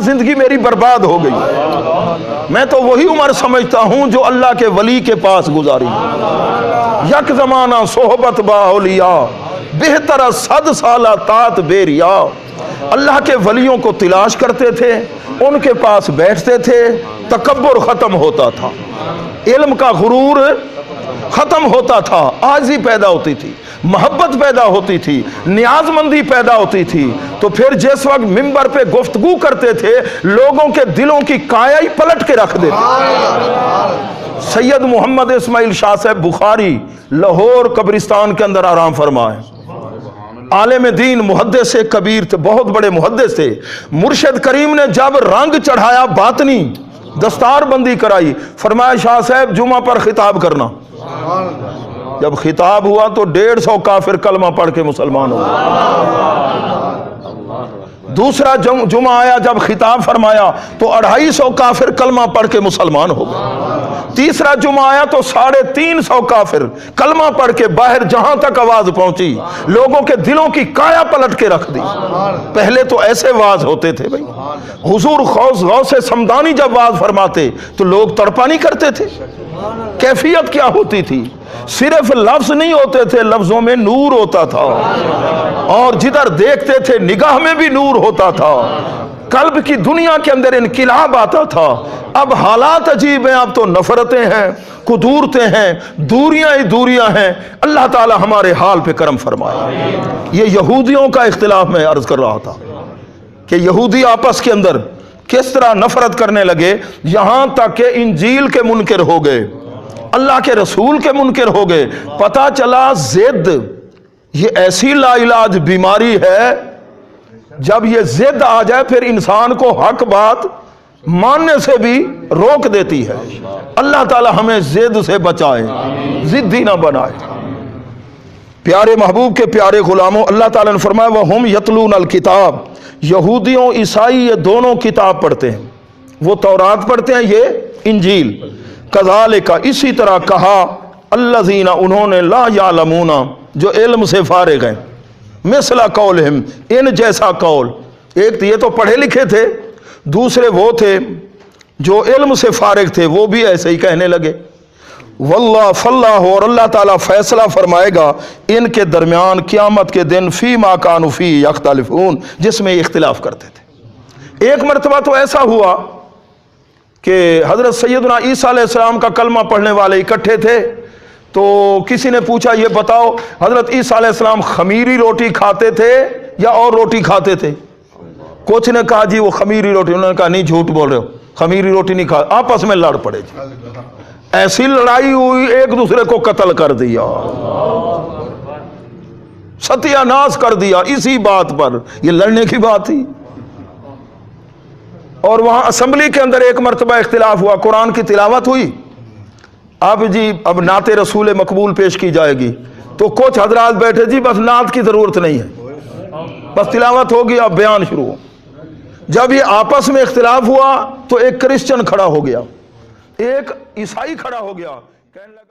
जिंदगी मेरी बर्बाद हो गई। मैं तो वही उम्र समझता हूँ जो अल्लाह के वली के पास गुजारी। यक जमाना सोहबत बाउलिया बेहतर सद साला तात बेरिया। अल्लाह के वलियों को तलाश करते थे, उनके पास बैठते थे, तकब्बुर खत्म होता था, इल्म का गुरूर खत्म होता था, आजी पैदा होती थी, मोहब्बत पैदा होती थी, नियाजमंदी पैदा होती थी। तो फिर जिस वक्त मिंबर पे गुफ्तगू करते थे, लोगों के दिलों की काया ही पलट के रख देते। सैयद मोहम्मद इस्माइल शाह साहब बुखारी लाहौर कब्रिस्तान के अंदर आराम फरमाए, आलिम दीन मुहद्दिस कबीर थे, बहुत बड़े मुहद्दिस थे। मुर्शिद करीम ने जब रंग चढ़ाया बातनी, दस्तार बंदी कराई, फरमाया शाह साहब जुमा पर खिताब करना। जब खिताब हुआ तो 150 काफिर कलमा पढ़ के मुसलमान हो गए। दूसरा जुमा आया, जब खिताब फरमाया तो 250 काफिर कलमा पढ़ के मुसलमान हो गए। तीसरा जुमा आया तो 350 काफिर कलमा पढ़ के बाहर जहां तक आवाज पहुंची, लोगों के दिलों की काया पलट के रख दी। पहले तो ऐसे वाज होते थे भाई, हुजूर गौसे समदानी जब वाज फरमाते तो लोग तड़पा नहीं करते थे। कैफियत क्या होती थी? सिर्फ लफ्ज नहीं होते थे, लफ्जों में नूर होता था, और जिधर देखते थे निगाह में भी नूर होता था। कल्ब की दुनिया के अंदर इनकिलाब आता था। अब हालात अजीब हैं, अब तो नफरतें हैं, कुदूरतें हैं, दूरियां ही दूरियां हैं। अल्लाह ताला हमारे हाल पे करम फरमाए। ये यहूदियों का इख्तिलाफ मैं अर्ज कर रहा था कि यहूदी आपस के अंदर किस तरह नफरत करने लगे, यहां तक कि इंजील के मुनकर हो गए, अल्लाह के रसूल के मुनकर हो गए। पता चला जिद ये ऐसी लाइलाज बीमारी है, जब ये जिद आ जाए फिर इंसान को हक बात मानने से भी रोक देती है। अल्लाह ताला हमें जिद से बचाए, जिद्दी ना बनाए। प्यारे महबूब के प्यारे गुलामों, अल्लाह ताला ने फरमाया वह हम यतलून अल किताब, यहूदियों ईसाई ये दोनों किताब पढ़ते हैं। वो तौरात पढ़ते हैं, ये इंजील। कज़ालिका इसी तरह कहा अल्लज़ीना उन्होंने ला यालमूना जो इल्म से फारिग हैं, मिसला कौलहिम इन जैसा कौल। एक तो ये तो पढ़े लिखे थे, दूसरे वो थे जो इल्म से फारिग थे, वो भी ऐसे ही कहने लगे। वल्लाह फल्लाह, और अल्लाह ताला फैसला फरमाएगा इनके दरमियान क़यामत के दिन फी मा कानू फी यख्तलिफून, जिसमें इख्तिलाफ करते थे। एक मरतबा तो ऐसा हुआ कि हज़रत सैयदना ईसा अलैहिस्सलाम का कलमा पढ़ने वाले इकट्ठे थे, तो किसी ने पूछा ये बताओ हज़रत ईसा अलैहिस्सलाम खमीरी रोटी खाते थे या और रोटी खाते थे? कुछ ने कहा जी वो खमीरी रोटी, उन्होंने कहा नहीं झूठ बोल रहे हो, खमीरी रोटी नहीं खा। आपस में लड़ पड़े जी, ऐसी लड़ाई हुई एक दूसरे को कत्ल कर दिया, सत्यानाश कर दिया इसी बात पर। ये लड़ने की बात थी। और वहां असेंबली के अंदर एक मरतबा इख्तिलाफ हुआ, कुरान की तिलावत हुई। अब जी अब नाते रसूल मकबूल पेश की जाएगी, तो कुछ हजरात बैठे जी बस नात की जरूरत नहीं है, बस तिलावत होगी, अब बयान शुरू हो। जब ये आपस में इख्तिलाफ हुआ तो एक क्रिश्चियन खड़ा हो गया, एक ईसाई खड़ा हो गया, कहने लगा